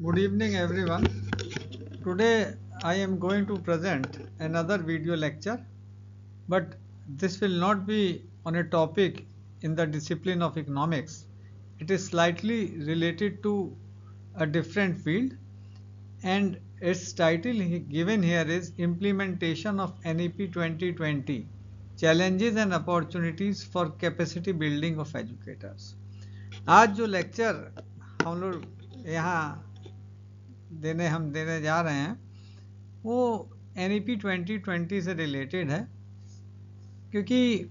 Good evening, everyone. Today I am going to present another video lecture, but this will not be on a topic in the discipline of economics. It is slightly related to a different field, and its title given here is Implementation of NEP 2020 Challenges and Opportunities for Capacity Building of Educators. आज जो lecture हम लोग यहाँ हम देने जा रहे हैं वो NEP 2020 से रिलेटेड है, क्योंकि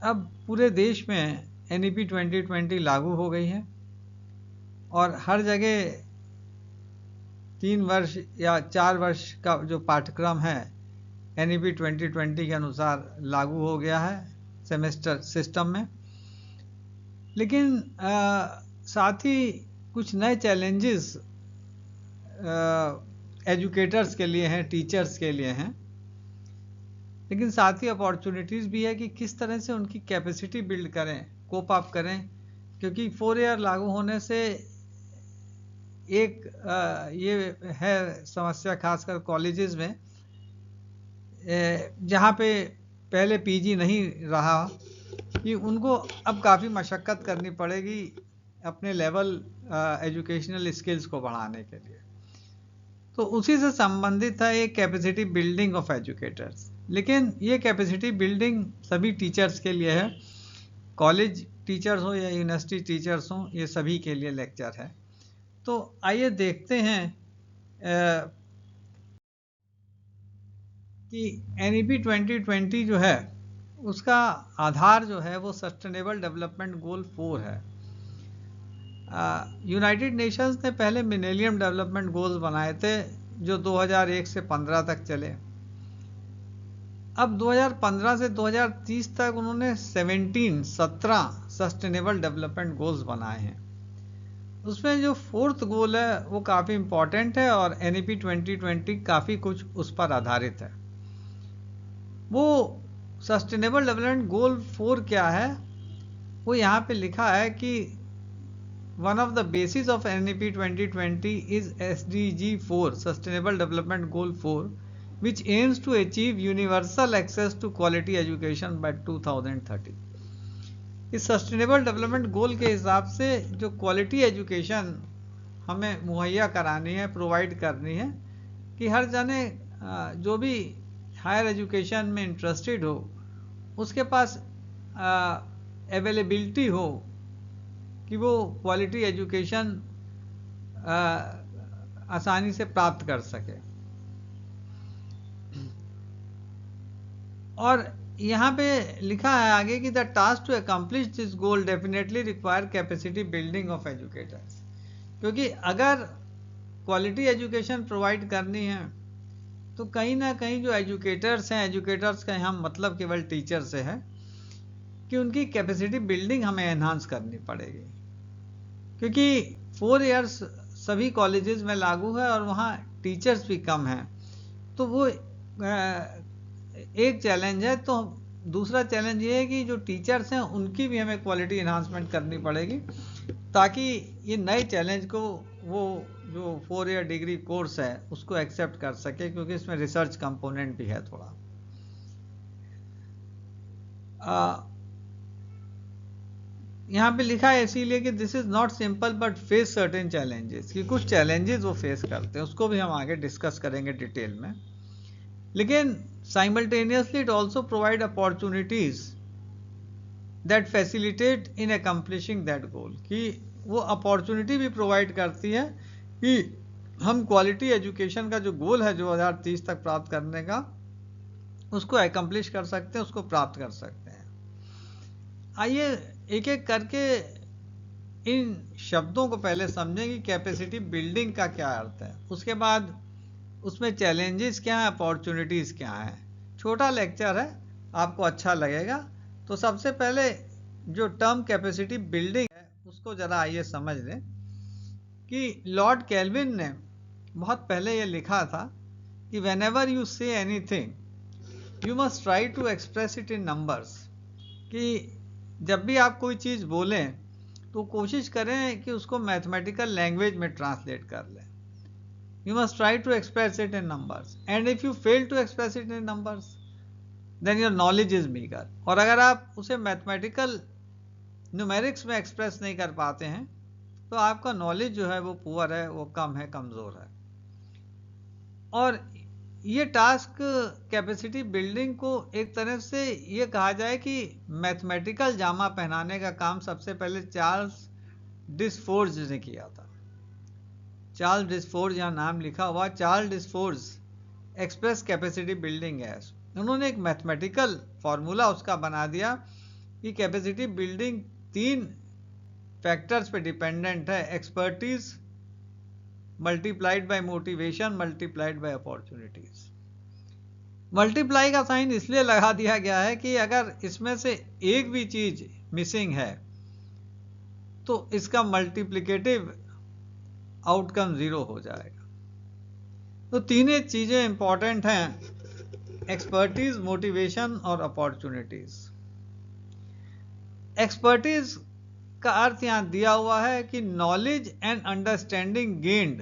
अब पूरे देश में NEP 2020 लागू हो गई है और हर जगह 3 वर्ष या 4 वर्ष का जो पाठ्यक्रम है NEP 2020 के अनुसार लागू हो गया है सेमेस्टर सिस्टम में। लेकिन साथ ही कुछ नए चैलेंजेस एजुकेटर्स के लिए हैं, टीचर्स के लिए हैं, लेकिन साथ ही अपॉर्चुनिटीज़ भी है कि किस तरह से उनकी कैपेसिटी बिल्ड करें, कोप अप करें। क्योंकि 4 ईयर लागू होने से एक ये है समस्या, खासकर कॉलेजेस में जहाँ पे पहले पीजी नहीं रहा, कि उनको अब काफ़ी मशक्क़त करनी पड़ेगी अपने लेवल एजुकेशनल स्किल्स को बढ़ाने के लिए। तो उसी से संबंधित है ये कैपेसिटी बिल्डिंग ऑफ एजुकेटर्स। लेकिन ये कैपेसिटी बिल्डिंग सभी टीचर्स के लिए है, कॉलेज टीचर्स हो या यूनिवर्सिटी टीचर्स हो, ये सभी के लिए लेक्चर है। तो आइए देखते हैं कि NEP 2020 जो है उसका आधार जो है वो सस्टेनेबल डेवलपमेंट गोल 4 है। यूनाइटेड नेशंस ने पहले मिलेनियम डेवलपमेंट गोल्स बनाए थे जो 2001 से 15 तक चले। अब 2015 से 2030 तक उन्होंने 17 सस्टेनेबल डेवलपमेंट गोल्स बनाए हैं। उसमें जो 4th गोल है वो काफ़ी इम्पॉर्टेंट है और NEP 2020 काफ़ी कुछ उस पर आधारित है। वो सस्टेनेबल डेवलपमेंट गोल 4 क्या है, वो यहाँ पे लिखा है कि one of the basis of NEP 2020 is SDG 4, Sustainable Development Goal 4, which aims to achieve universal access to quality education by 2030. इस सस्टेनेबल डेवलपमेंट गोल के हिसाब से जो क्वालिटी एजुकेशन हमें मुहैया करानी है, प्रोवाइड करनी है, कि हर जने जो भी हायर एजुकेशन में इंटरेस्टेड हो उसके पास अवेलेबिलिटी हो कि वो क्वालिटी एजुकेशन आसानी से प्राप्त कर सके। और यहाँ पे लिखा है आगे कि the task to accomplish this goal definitely require capacity building of educators. क्योंकि अगर क्वालिटी एजुकेशन प्रोवाइड करनी है तो कहीं ना कहीं जो एजुकेटर्स हैं, एजुकेटर्स का यहाँ मतलब केवल टीचर से है, कि उनकी कैपेसिटी बिल्डिंग हमें एनहांस करनी पड़ेगी। क्योंकि 4 इयर्स सभी कॉलेजेस में लागू है और वहाँ टीचर्स भी कम हैं, तो वो एक चैलेंज है। तो दूसरा चैलेंज ये है कि जो टीचर्स हैं उनकी भी हमें क्वालिटी इन्हांसमेंट करनी पड़ेगी, ताकि ये नए चैलेंज को वो जो 4 ईयर डिग्री कोर्स है उसको एक्सेप्ट कर सके, क्योंकि इसमें रिसर्च कंपोनेंट भी है थोड़ा। यहाँ पे लिखा है इसीलिए कि this is not simple but face certain challenges, कि कुछ चैलेंजेस वो फेस करते हैं, उसको भी हम आगे डिस्कस करेंगे डिटेल में। लेकिन simultaneously it also provide opportunities that facilitate in accomplishing that goal, कि वो अपॉर्चुनिटी भी प्रोवाइड करती है कि हम क्वालिटी एजुकेशन का जो गोल है 2030 तक प्राप्त करने का, उसको अकम्प्लिश कर सकते हैं, उसको प्राप्त कर सकते हैं। आइए एक एक करके इन शब्दों को पहले समझें कि कैपेसिटी बिल्डिंग का क्या अर्थ है, उसके बाद उसमें चैलेंजेस क्या हैं, अपॉर्चुनिटीज़ क्या हैं। छोटा लेक्चर है, आपको अच्छा लगेगा। तो सबसे पहले जो टर्म कैपेसिटी बिल्डिंग है उसको ज़रा आइए समझ लें कि लॉर्ड केल्विन ने बहुत पहले ये लिखा था कि whenever you say anything you must try to express it in numbers, कि जब भी आप कोई चीज़ बोलें तो कोशिश करें कि उसको मैथमेटिकल लैंग्वेज में ट्रांसलेट कर लें. You must try to express it in numbers. And if you fail to express it in numbers, then your knowledge is meager. और अगर आप उसे मैथमेटिकल न्यूमेरिक्स में एक्सप्रेस नहीं कर पाते हैं तो आपका नॉलेज जो है वो पुअर है, वो कम है, कमज़ोर है. और ये टास्क कैपेसिटी बिल्डिंग को एक तरह से ये कहा जाए कि मैथमेटिकल जामा पहनाने का काम सबसे पहले चार्ल्स डिस्फोर्ज ने किया था. चार्ल्स डिस्फोर्ज यहाँ नाम लिखा हुआ, चार्ल्स डिस्फोर्ज एक्सप्रेस कैपेसिटी बिल्डिंग है. उन्होंने एक मैथमेटिकल फॉर्मूला उसका बना दिया कि कैपेसिटी बिल्डिंग 3 फैक्टर्स पे डिपेंडेंट है. Expertise multiplied by motivation multiplied by opportunities. Multiply का साइन इसलिए लगा दिया गया है कि अगर इसमें से एक भी चीज मिसिंग है तो इसका मल्टीप्लिकेटिव आउटकम 0 हो जाएगा. तो तीनों चीजें इंपॉर्टेंट हैं, एक्सपर्टीज, मोटिवेशन और अपॉर्चुनिटीज. एक्सपर्टीज का अर्थ यहां दिया हुआ है कि knowledge and understanding gained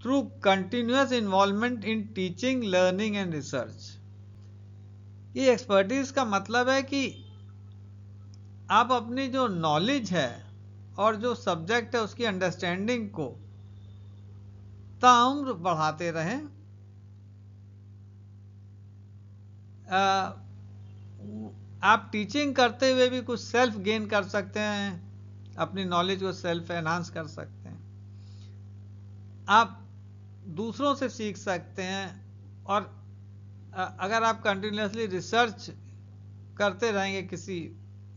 through continuous involvement in teaching, learning and research. ये एक्सपर्टीज का मतलब है कि आप अपनी जो नॉलेज है और जो सब्जेक्ट है उसकी अंडरस्टैंडिंग को ताउम्र बढ़ाते रहें. आप टीचिंग करते हुए भी कुछ सेल्फ गेन कर सकते हैं, अपनी नॉलेज को सेल्फ एनहांस कर सकते हैं. आप दूसरों से सीख सकते हैं. और अगर आप कंटिन्यूसली रिसर्च करते रहेंगे किसी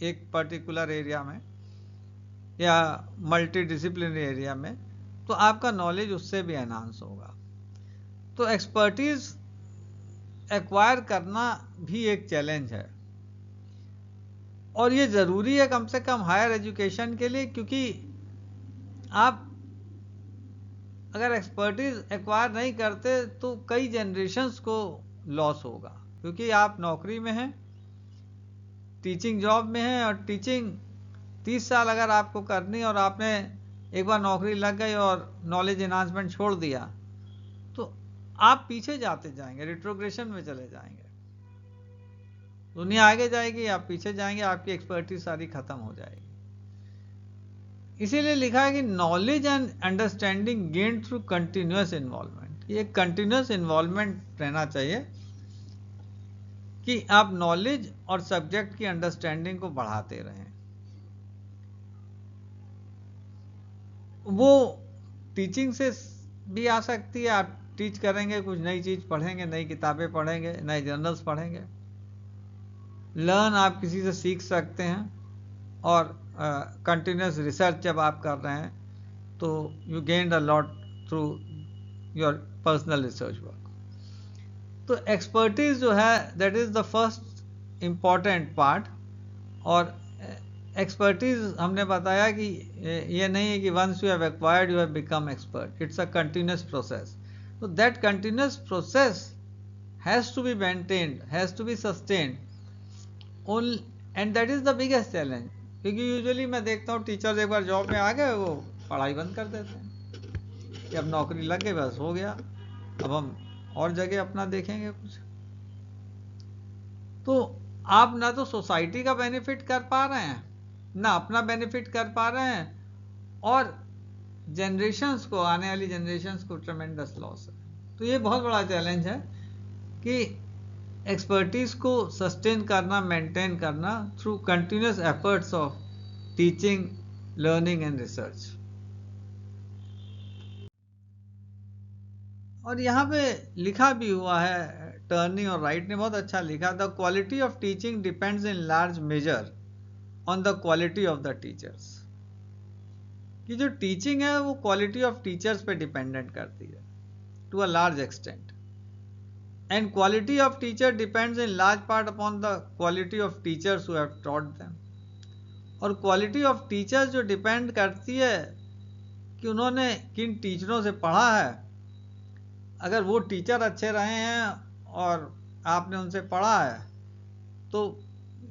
एक पर्टिकुलर एरिया में या मल्टी डिसिप्लिनरी एरिया में, तो आपका नॉलेज उससे भी एनहांस होगा. तो एक्सपर्टीज एक्वायर करना भी एक चैलेंज है और ये ज़रूरी है कम से कम हायर एजुकेशन के लिए, क्योंकि आप अगर एक्सपर्टीज एक्वायर नहीं करते तो कई जनरेशन्स को लॉस होगा. क्योंकि आप नौकरी में हैं, टीचिंग जॉब में हैं, और टीचिंग 30 साल अगर आपको करनी और आपने एक बार नौकरी लग गई और नॉलेज एनहांसमेंट छोड़ दिया तो आप पीछे जाते जाएंगे, रिट्रोग्रेशन में चले जाएंगे. दुनिया आगे जाएगी, आप पीछे जाएंगे, आपकी एक्सपर्टीज सारी खत्म हो जाएगी. इसीलिए लिखा है कि knowledge and understanding gain through continuous involvement. ये कंटिन्यूअस इन्वॉल्वमेंट रहना चाहिए कि आप नॉलेज और सब्जेक्ट की अंडरस्टैंडिंग को बढ़ाते रहें. वो टीचिंग से भी आ सकती है. आप टीच करेंगे, कुछ नई चीज पढ़ेंगे, नई किताबें पढ़ेंगे, नए जर्नल्स पढ़ेंगे. लर्न आप किसी से सीख सकते हैं. और कंटिन्यूस रिसर्च जब आप कर रहे हैं तो you gained a lot through your personal research work. तो एक्सपर्टीज जो है that is the first important part. और एक्सपर्टीज हमने बताया कि ये नहीं है कि once you have acquired you have become expert. It's a continuous process. So that continuous process has to be maintained, has to be sustained. Only, and that is the biggest challenge. क्योंकि usually मैं देखता हूँ teachers एक बार job में आ गए वो पढ़ाई बंद कर देते हैं कि अब नौकरी लग गई, बस हो गया, अब हम और जगह अपना देखेंगे कुछ. तो आप ना तो सोसाइटी का बेनिफिट कर पा रहे हैं, ना अपना बेनिफिट कर पा रहे हैं, और जनरेशन्स को, आने वाली जनरेशन्स को ट्रेमेंडस लॉस है. तो ये बहुत बड़ा चैलेंज है कि एक्सपर्टीज को सस्टेन करना, मेंटेन करना through continuous efforts of teaching, learning and research. और यहाँ पे लिखा भी हुआ है, टर्नी और राइट ने बहुत अच्छा लिखा, the quality of teaching depends in large measure on the quality of the teachers. कि जो टीचिंग है वो क्वालिटी ऑफ टीचर्स पे डिपेंडेंट करती है to a large extent. And quality of teacher depends in large part upon the quality of teachers who have taught them. और quality of teachers जो depend करती है कि उन्होंने किन टीचरों से पढ़ा है. अगर वो टीचर अच्छे रहे हैं और आपने उनसे पढ़ा है तो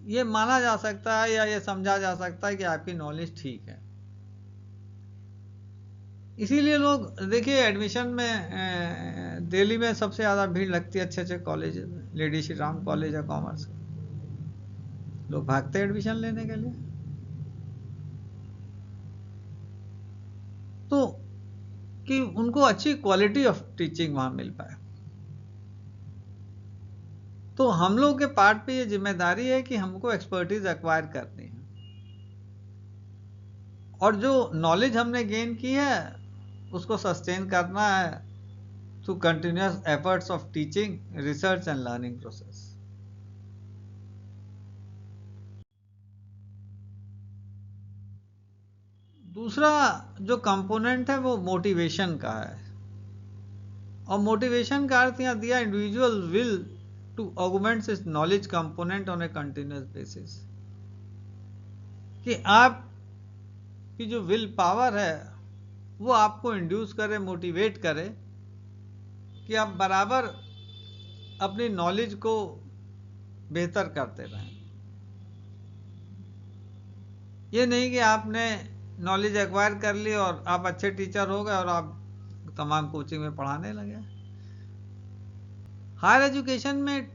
ये माना जा सकता है या ये समझा जा सकता है कि आपकी नॉलेज ठीक है। इसीलिए लोग देखिए एडमिशन में दिल्ली में सबसे ज़्यादा भीड़ लगती है अच्छे अच्छे कॉलेज में, लेडी श्री राम कॉलेज है कॉमर्स, लोग भागते हैं एडमिशन लेने के लिए। तो कि उनको अच्छी क्वालिटी ऑफ टीचिंग वहां मिल पाए। तो हम लोग के पार्ट पे ये जिम्मेदारी है कि हमको एक्सपर्टीज एक्वायर करनी है, और जो नॉलेज हमने गेन की है उसको सस्टेन करना है through continuous efforts of teaching, research and learning process. दूसरा जो कंपोनेंट है वो मोटिवेशन का है, और मोटिवेशन का अर्थ यहाँ दिया इंडिविजुअल विल टू ऑगमेंट इस knowledge component on A continuous basis, कि आप की जो विल पावर है वो आपको इंड्यूस करे, मोटिवेट करे कि आप बराबर अपनी नॉलेज को बेहतर करते रहें। ये नहीं कि आपने नॉलेज एक्वायर कर ली और आप अच्छे टीचर हो गए और आप तमाम कोचिंग में पढ़ाने लगे। हायर एजुकेशन में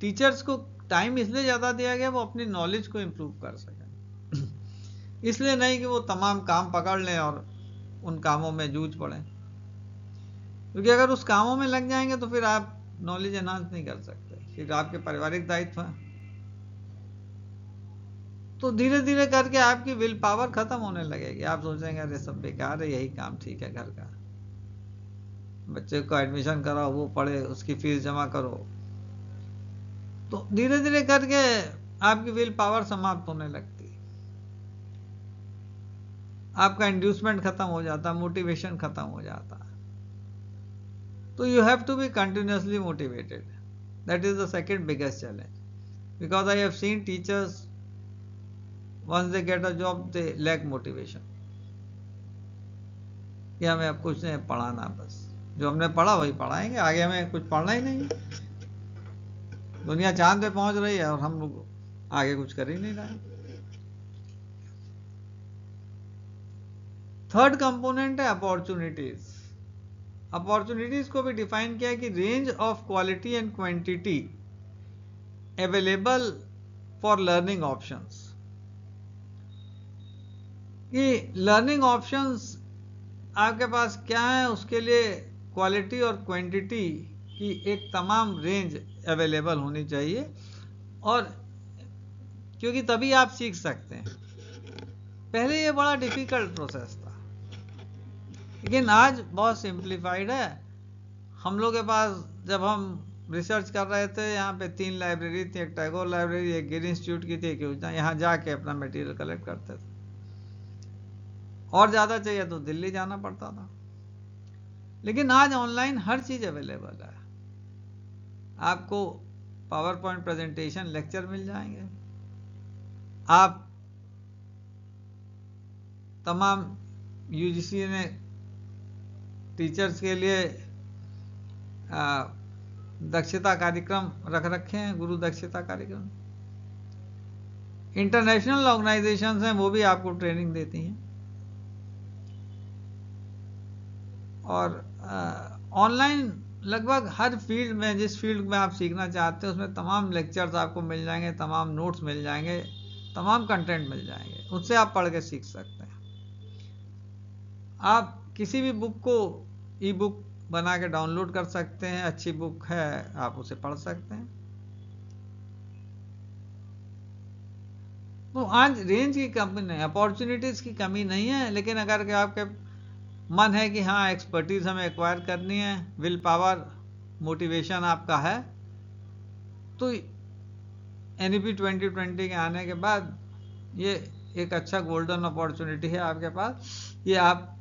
टीचर्स को टाइम इसलिए ज़्यादा दिया गया वो अपनी नॉलेज को इम्प्रूव कर सकें, इसलिए नहीं कि वो तमाम काम पकड़ लें और उन कामों में जूझ पड़ें, क्योंकि अगर उस कामों में लग जाएंगे तो फिर आप नॉलेज एनहांस नहीं कर सकते, फिर आपके पारिवारिक दायित्व हैं। तो धीरे धीरे करके आपकी विल पावर खत्म होने लगेगी, आप सोचेंगे अरे सब बेकार है, यही काम ठीक है, घर का बच्चे को एडमिशन कराओ, वो पढ़े, उसकी फीस जमा करो। तो धीरे धीरे करके आपकी विल पावर समाप्त होने लगती है, आपका इंड्यूसमेंट खत्म हो जाता, मोटिवेशन खत्म हो जाता। तो you have to be continuously motivated. That is the second biggest challenge. Because I have seen teachers, once they get a job, they lack motivation. कि हमें अब कुछ नहीं पढ़ाना, बस जो हमने पढ़ा वही पढ़ाएंगे, आगे हमें कुछ पढ़ना ही नहीं। दुनिया चांद पे पहुंच रही है और हम लोग आगे कुछ कर ही नहीं रहे। थर्ड कंपोनेंट है अपॉर्चुनिटीज। अपॉर्चुनिटीज को भी डिफाइन किया कि range of quality and quantity available for learning options, कि लर्निंग ऑप्शंस आपके पास क्या है, उसके लिए क्वालिटी और क्वांटिटी की एक तमाम रेंज अवेलेबल होनी चाहिए, और क्योंकि तभी आप सीख सकते हैं। पहले ये बड़ा डिफिकल्ट प्रोसेस था, लेकिन आज बहुत सिंप्लीफाइड है। हम लोग के पास जब हम रिसर्च कर रहे थे, यहाँ पे 3 लाइब्रेरी थी, एक टैगोर लाइब्रेरी, एक गिर इंस्टीट्यूट की थी, एक योजना, यहाँ जाके अपना मटेरियल कलेक्ट करते थे। और ज़्यादा चाहिए तो दिल्ली जाना पड़ता था। लेकिन आज ऑनलाइन हर चीज़ अवेलेबल है, आपको पावर पॉइंट प्रेजेंटेशन, लेक्चर मिल जाएंगे, आप तमाम यूजीसी ने टीचर्स के लिए दक्षता कार्यक्रम रख रखे हैं, गुरु दक्षता कार्यक्रम। इंटरनेशनल ऑर्गेनाइजेशंस हैं, वो भी आपको ट्रेनिंग देती हैं। और ऑनलाइन लगभग हर फील्ड में, जिस फील्ड में आप सीखना चाहते हैं उसमें तमाम लेक्चर्स आपको मिल जाएंगे, तमाम नोट्स मिल जाएंगे, तमाम कंटेंट मिल जाएंगे, उससे आप पढ़ के सीख सकते हैं। आप किसी भी बुक को ई बुक बना के डाउनलोड कर सकते हैं, अच्छी बुक है आप उसे पढ़ सकते हैं। तो आज रेंज की कमी नहीं, अपॉर्चुनिटीज की कमी नहीं है, लेकिन अगर के आपके मन है कि हाँ एक्सपर्टीज हमें एक्वायर करनी है, विल पावर, मोटिवेशन आपका है, तो NEP 2020 के आने के बाद ये एक अच्छा गोल्डन अपॉर्चुनिटी है आपके पास। ये आप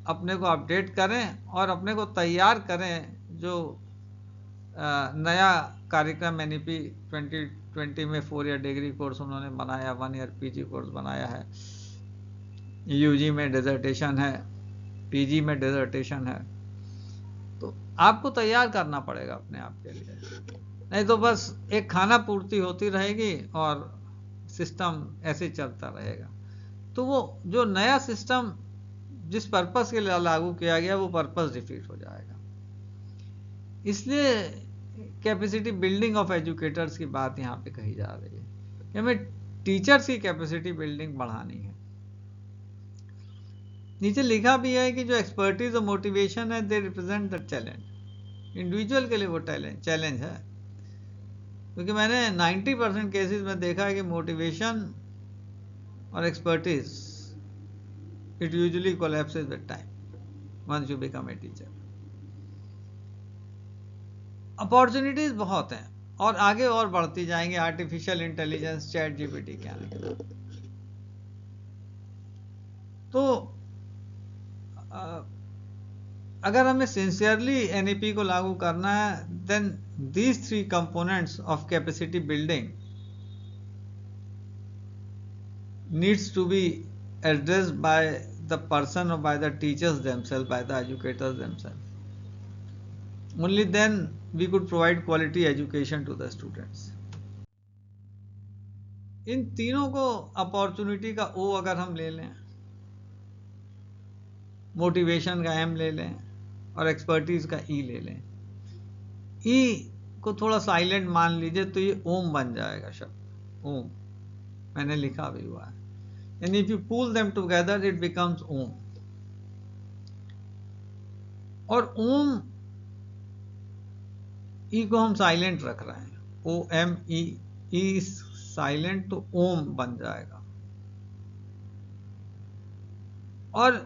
अपने को अपडेट करें और अपने को तैयार करें, जो नया कार्यक्रम NEP 2020 में 4 ईयर डिग्री कोर्स उन्होंने बनाया, 1 ईयर PG कोर्स बनाया है, UG में डिजर्टेशन है, PG में डिजर्टेशन है। तो आपको तैयार करना पड़ेगा अपने आप के लिए। नहीं तो बस एक खाना पूर्ति होती रहेगी और सिस्टम ऐसे चलता रहेगा। तो वो जो नया सिस्टम जिस पर्पस के लिए लागू किया गया वो पर्पस डिफीट हो जाएगा। इसलिए कैपेसिटी बिल्डिंग ऑफ एजुकेटर्स की बात यहाँ पे कही जा रही है कि हमें टीचर्स की कैपेसिटी बिल्डिंग बढ़ानी है। नीचे लिखा भी है कि जो एक्सपर्टीज और मोटिवेशन है they represent the talent. Individual के लिए वो टैलेंट चैलेंज है, क्योंकि मैंने 90% केसेस में देखा है कि मोटिवेशन और expertise it usually collapses with time once you become a teacher. Opportunities बहुत हैं और आगे और बढ़ती जाएंगी आर्टिफिशियल इंटेलिजेंस, चैट जीपीटी के आने के बाद। तो अगर हमें सिंसियरली एनईपी को लागू करना है then these 3 components of capacity building needs to be addressed by the person or by the teachers themselves, by the educators themselves. Only then we could provide quality education to the students. इन तीनों को opportunity का ओ अगर हम ले लें, motivation का M ले लें और एक्सपर्टीज का ई ले लें, ई को थोड़ा साइलेंट मान लीजिए तो ये ओम बन जाएगा शब्द, ओम मैंने लिखा भी हुआ है। And if you pull them together, it becomes Om. और ओम ई को हम साइलेंट रख रहे हैं, ओ एम ई साइलेंट, तो ओम बन जाएगा। और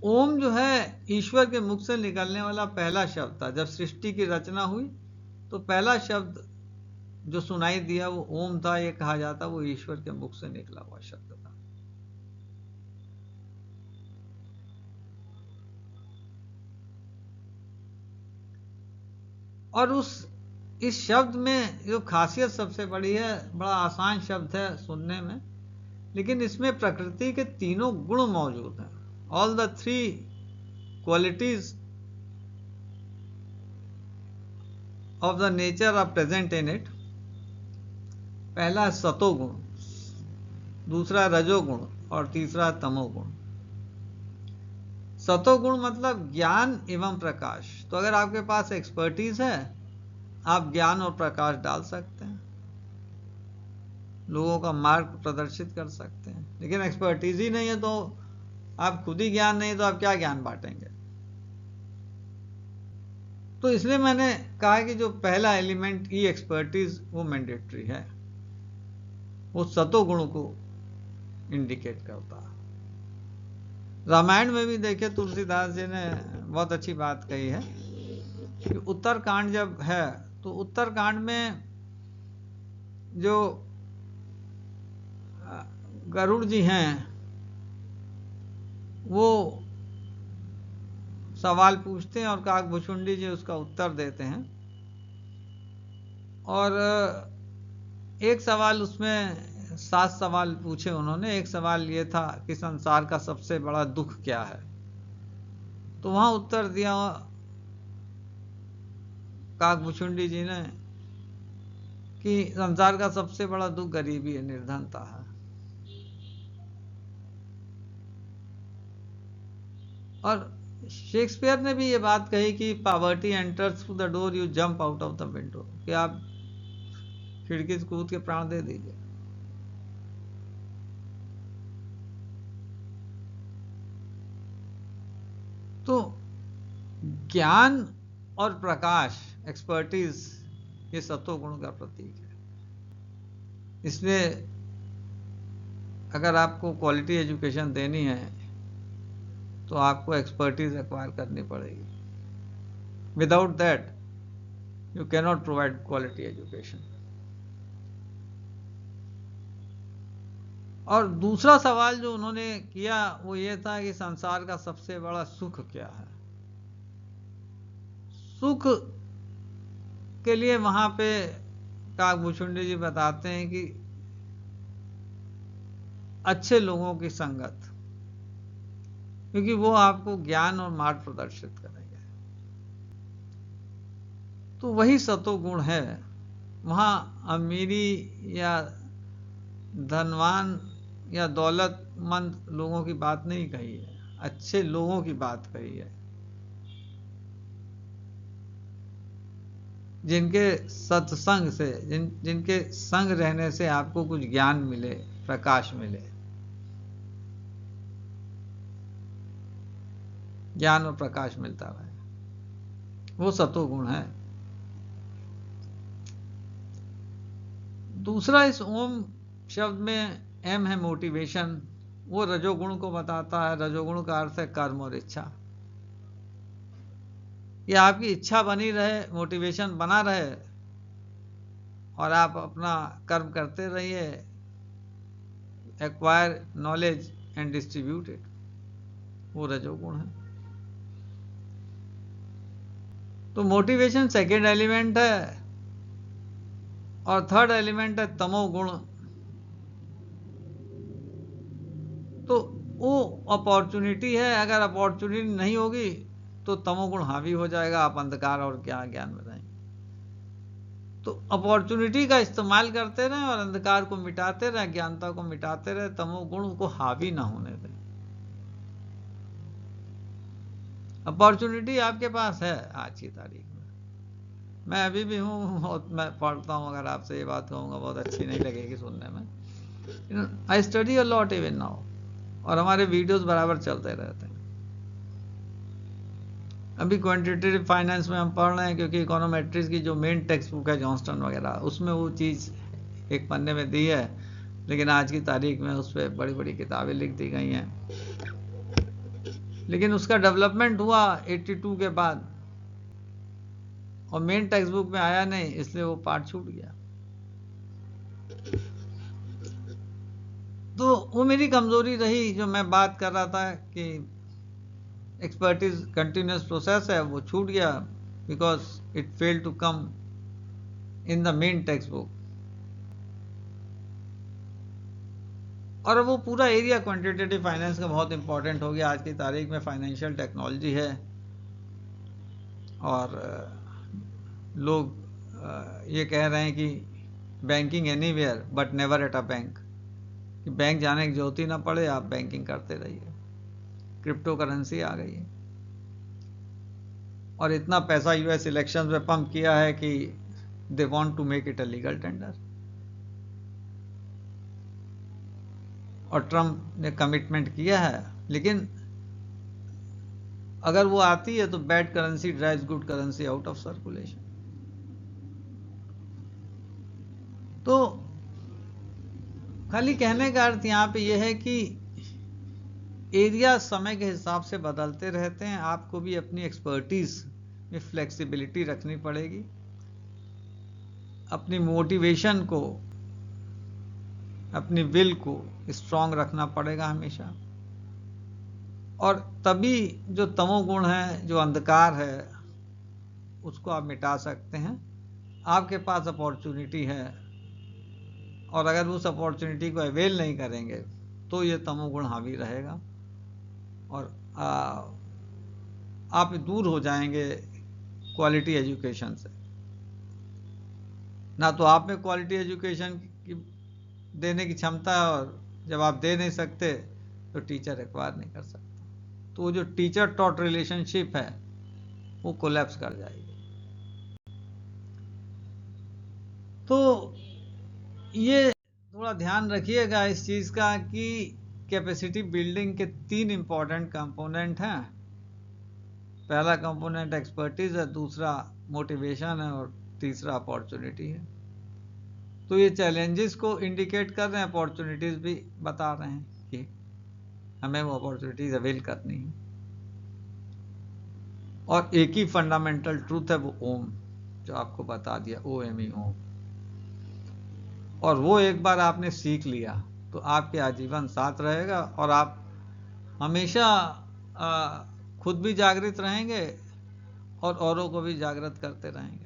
ओम जो है ईश्वर के मुख से निकलने वाला पहला शब्द था। जब सृष्टि की रचना हुई तो पहला शब्द जो सुनाई दिया वो ओम था। ये कहा जाता वो ईश्वर के मुख से निकला हुआ शब्द था। और इस शब्द में जो खासियत सबसे बड़ी है, बड़ा आसान शब्द है सुनने में, लेकिन इसमें प्रकृति के तीनों गुण मौजूद हैं। All the 3 qualities of the nature are present in it. पहला सतोगुण, दूसरा रजोगुण और तीसरा तमोगुण। सतोगुण मतलब ज्ञान एवं प्रकाश। तो अगर आपके पास एक्सपर्टीज है आप ज्ञान और प्रकाश डाल सकते हैं, लोगों का मार्ग प्रदर्शित कर सकते हैं। लेकिन एक्सपर्टीज ही नहीं है तो आप खुद ही ज्ञान नहीं तो आप क्या ज्ञान बांटेंगे। तो इसलिए मैंने कहा कि जो पहला एलिमेंट ई एक्सपर्टीज वो मैंडेटरी है, वो सतोगुण को इंडिकेट करता है। रामायण में भी देखिए तुलसीदास जी ने बहुत अच्छी बात कही है कि उत्तरकांड जब है तो उत्तरकांड में जो गरुड़ जी हैं वो सवाल पूछते हैं और काकभुचुंडी जी उसका उत्तर देते हैं। और एक सवाल उसमें 7 सवाल पूछे उन्होंने। एक सवाल ये था कि संसार का सबसे बड़ा दुख क्या है। तो वहां उत्तर दिया काकभुचुंडी जी ने कि संसार का सबसे बड़ा दुख गरीबी है, निर्धनता है। और शेक्सपियर ने भी ये बात कही कि poverty enters through the door, you jump out of the window, कि आप खिड़की से कूद के प्राण दे दीजिए। तो ज्ञान और प्रकाश, एक्सपर्टीज, ये सत्वगुण का प्रतीक है। इसलिए अगर आपको क्वालिटी एजुकेशन देनी है तो आपको एक्सपर्टीज एक्वायर करनी पड़ेगी। Without that you can not provide quality education. और दूसरा सवाल जो उन्होंने किया वो ये था कि संसार का सबसे बड़ा सुख क्या है। सुख के लिए वहां पे काकभुचुंडी जी बताते हैं कि अच्छे लोगों की संगत, क्योंकि वो आपको ज्ञान और मार्ग प्रदर्शित करेंगे। तो वही सतोगुण है वहाँ अमीरी या धनवान या दौलतमंद लोगों की बात नहीं कही है, अच्छे लोगों की बात कही है, जिनके सत्संग से, जिनके संग रहने से आपको कुछ ज्ञान मिले, प्रकाश मिले। ज्ञान और प्रकाश मिलता रहे, वो सतोगुण है। दूसरा, इस ओम शब्द में एम है मोटिवेशन, वो रजोगुण को बताता है। रजोगुण का अर्थ है कर्म और इच्छा। ये आपकी इच्छा बनी रहे, मोटिवेशन बना रहे और आप अपना कर्म करते रहिए, acquire knowledge and distribute it, वो रजोगुण है। तो मोटिवेशन सेकेंड एलिमेंट है और थर्ड एलिमेंट है तमोगुण। तो वो अपॉर्चुनिटी है, अगर अपॉर्चुनिटी नहीं होगी तो तमोगुण हावी हो जाएगा, आप अंधकार और क्या ज्ञान में रहेंगे। तो अपॉर्चुनिटी का इस्तेमाल करते रहें और अंधकार को मिटाते रहें, ज्ञानता को मिटाते रहें, तमोगुण को हावी ना होने दें। अपॉर्चुनिटी आपके पास है आज की तारीख में। मैं अभी भी हूँ, मैं पढ़ता हूँ, अगर आपसे ये बात कहूँगा बहुत अच्छी नहीं लगेगी सुनने में। I study a lot even now, और हमारे वीडियोस बराबर चलते रहते हैं। अभी क्वांटिटेटिव फाइनेंस में हम पढ़ रहे हैं, क्योंकि इकोनोमेट्रिक्स की जो मेन टेक्स्ट बुक है जॉन्स्टन वगैरह, उसमें वो चीज़ एक पन्ने में दी है, लेकिन आज की तारीख में उस पर बड़ी बड़ी किताबें लिख दी गई हैं। लेकिन उसका डेवलपमेंट हुआ 82 के बाद, और मेन टेक्स्ट बुक में आया नहीं, इसलिए वो पार्ट छूट गया। तो वो मेरी कमजोरी रही, जो मैं बात कर रहा था कि एक्सपर्टीज कंटिन्यूस प्रोसेस है, वो छूट गया because it failed to come in the main textbook. और वो पूरा एरिया क्वांटिटेटिव फाइनेंस का बहुत इंपॉर्टेंट हो गया आज की तारीख में। फाइनेंशियल टेक्नोलॉजी है और लोग ये कह रहे हैं कि banking anywhere but never at a bank, कि बैंक जाने की जरूरत ही ना पड़े, आप बैंकिंग करते रहिए। क्रिप्टो करेंसी आ गई है और इतना पैसा यूएस इलेक्शंस में पंप किया है कि they want to make it a legal tender. और ट्रम्प ने कमिटमेंट किया है, लेकिन अगर वो आती है तो bad currency drives good currency out of circulation. तो खाली कहने का अर्थ यहां पे यह है कि एरिया समय के हिसाब से बदलते रहते हैं, आपको भी अपनी एक्सपर्टीज में फ्लेक्सिबिलिटी रखनी पड़ेगी, अपनी मोटिवेशन को, अपनी विल को स्ट्रांग रखना पड़ेगा हमेशा। और तभी जो तमोगुण है, जो अंधकार है, उसको आप मिटा सकते हैं। आपके पास अपॉर्चुनिटी है और अगर उस अपॉर्चुनिटी को अवेल नहीं करेंगे तो ये तमोगुण हावी रहेगा और आप दूर हो जाएंगे क्वालिटी एजुकेशन से। ना तो आप में क्वालिटी एजुकेशन की देने की क्षमता है, और जब आप दे नहीं सकते तो टीचर एक्वायर नहीं कर सकता। तो वो जो टीचर टॉट रिलेशनशिप है वो कोलैप्स कर जाएगी। तो ये थोड़ा ध्यान रखिएगा इस चीज़ का कि कैपेसिटी बिल्डिंग के 3 इंपॉर्टेंट कंपोनेंट हैं। पहला कंपोनेंट एक्सपर्टीज है, दूसरा मोटिवेशन है और तीसरा अपॉर्चुनिटी है। तो ये चैलेंजेस को इंडिकेट कर रहे हैं, अपॉर्चुनिटीज भी बता रहे हैं कि हमें वो अपॉर्चुनिटीज अवेल करनी है। और एक ही फंडामेंटल ट्रूथ है, वो ओम, जो आपको बता दिया, OME, ओम। और वो एक बार आपने सीख लिया तो आपके आजीवन साथ रहेगा और आप हमेशा खुद भी जागृत रहेंगे और औरों को भी जागृत करते रहेंगे।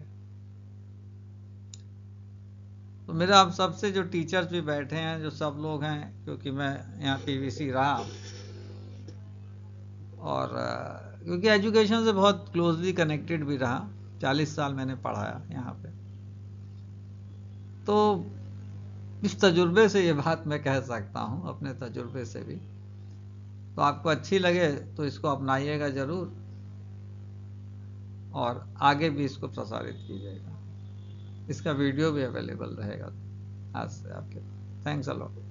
तो मेरा आप सबसे, जो टीचर्स भी बैठे हैं, जो सब लोग हैं, क्योंकि मैं यहाँ PVC रहा और क्योंकि एजुकेशन से बहुत क्लोजली कनेक्टेड भी रहा, 40 साल मैंने पढ़ाया यहाँ पे। तो इस तजुर्बे से ये बात मैं कह सकता हूँ, अपने तजुर्बे से भी। तो आपको अच्छी लगे तो इसको अपनाइएगा ज़रूर, और आगे भी इसको प्रसारित कीजिएगा। इसका वीडियो भी अवेलेबल रहेगा आज से आपके। Thanks a lot.